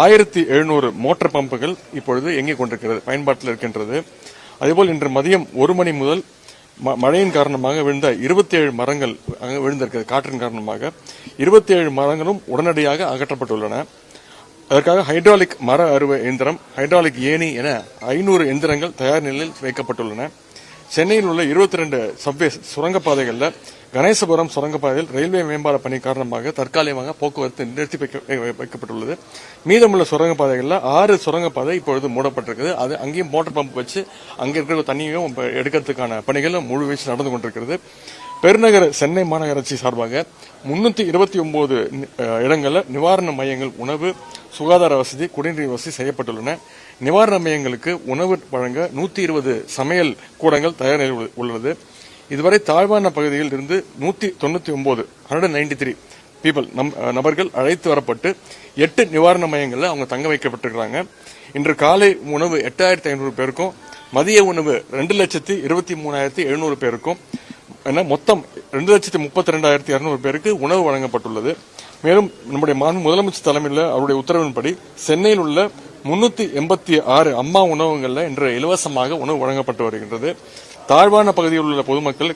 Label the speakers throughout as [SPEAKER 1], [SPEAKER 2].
[SPEAKER 1] 1700 motor பம்புகள் இப்பொழுது இயங்கிக் கொண்டிருக்கிறது, பயன்பாட்டில் இருக்கின்றது. அதேபோல் இன்று மதியம் 1 மணி முதல் மழையின் காரணமாக விழுந்த 27 மரங்கள் விழுந்திருக்கிறது. காற்றின் காரணமாக 27 மரங்களும் உடனடியாக அகற்றப்பட்டுள்ளன. அதற்காக ஹைட்ராலிக் மர அறுவை இயந்திரம், ஹைட்ராலிக் ஏணி என 500 எந்திரங்கள் தயார் நிலையில் வைக்கப்பட்டுள்ளன. சென்னையில் உள்ள 22 சப்வே சுரங்கப்பாதைகளில் கணேசபுரம் சுரங்கப்பாதையில் ரயில்வே மேம்பால பணி காரணமாக தற்காலிகமாக போக்குவரத்து நிறுத்தி வைக்கப்பட்டுள்ளது. மீதமுள்ள சுரங்கப்பாதைகளில் 6 சுரங்கப்பாதை இப்பொழுது மூடப்பட்டிருக்கிறது. அது அங்கேயும் மோட்டார் பம்ப் வச்சு அங்கே இருக்கிற தண்ணியும் எடுக்கிறதுக்கான பணிகளும் முழு வீச்சு நடந்து கொண்டிருக்கிறது. பெருநகர சென்னை மாநகராட்சி சார்பாக 329 இடங்களில் நிவாரண மையங்கள், உணவு, சுகாதார வசதி, குடிநீர் வசதி செய்யப்பட்டுள்ளன. நிவாரண மையங்களுக்கு உணவு வழங்க 120 சமையல் கூடங்கள் தயார் நிலையில் உள்ளது. இதுவரை தாழ்வான பகுதியில் இருந்து 193 பீப்பிள் நபர்கள் அழைத்து வரப்பட்டு 8 நிவாரண மையங்களில் அவங்க தங்க வைக்கப்பட்டிருக்கிறாங்க. இன்று காலை உணவு 8500 பேருக்கும், மதிய உணவு 2,23,700 பேருக்கும், மொத்தம் 2,32,200 பேருக்கு உணவு வழங்கப்பட்டுள்ளது. மேலும் நம்முடைய முதலமைச்சர் தலைமையில் அவருடைய உத்தரவின்படி சென்னையில் உள்ள 386 அம்மா உணவகங்களில் இன்று இலவசமாக உணவு வழங்கப்பட்டு வருகின்றது. தாழ்வான பகுதியில் உள்ள பொதுமக்கள்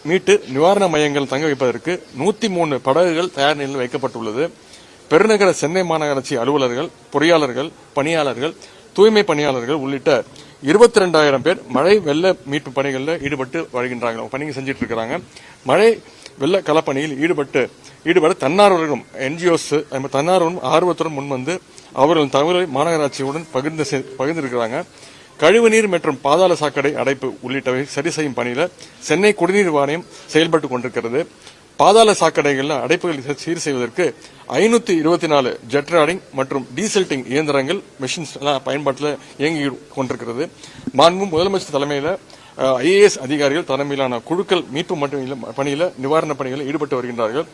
[SPEAKER 1] மீட்டு நிவாரண மையங்கள் தங்க வைப்பதற்கு 103 படகுகள் தயார் நிலையில் வைக்கப்பட்டுள்ளது. பெருநகர சென்னை மாநகராட்சி அலுவலர்கள், பொறியாளர்கள், பணியாளர்கள், தூய்மை பணியாளர்கள் உள்ளிட்ட 22,000 பேர் மழை வெள்ள மீட்பு பணிகளில் ஈடுபட்டு வருகின்றாங்க, பணிகள் செஞ்சிட்டு இருக்கிறாங்க. மழை வெள்ள களப்பணியில் ஈடுபட தன்னார்வலர்களும் என்ஜிஓஸ் தன்னார்வலும் ஆர்வத்துடன் முன்வந்து அவர்களின் தகவலை மாநகராட்சியுடன் பகிர்ந்திருக்கிறாங்க. கழிவுநீர் மற்றும் பாதாள சாக்கடை அடைப்பு உள்ளிட்டவை சரி செய்யும் பணியில் சென்னை குடிநீர் வாரியம் செயல்பட்டுக் கொண்டிருக்கிறது. பாதாள சாக்கடைகளில் அடைப்புகளை சீர் செய்வதற்கு 524 ஜெட்ராடிங் மற்றும் டீசல்டிங் இயந்திரங்கள், மெஷின்ஸ் பயன்பாட்டில் இயங்கி கொண்டிருக்கிறது. மாண்பு முதலமைச்சர் தலைமையில் IAS அதிகாரிகள் தலைமையிலான குழுக்கள் மீட்பு பணியில் நிவாரண பணிகளில் ஈடுபட்டு வருகின்றார்கள்.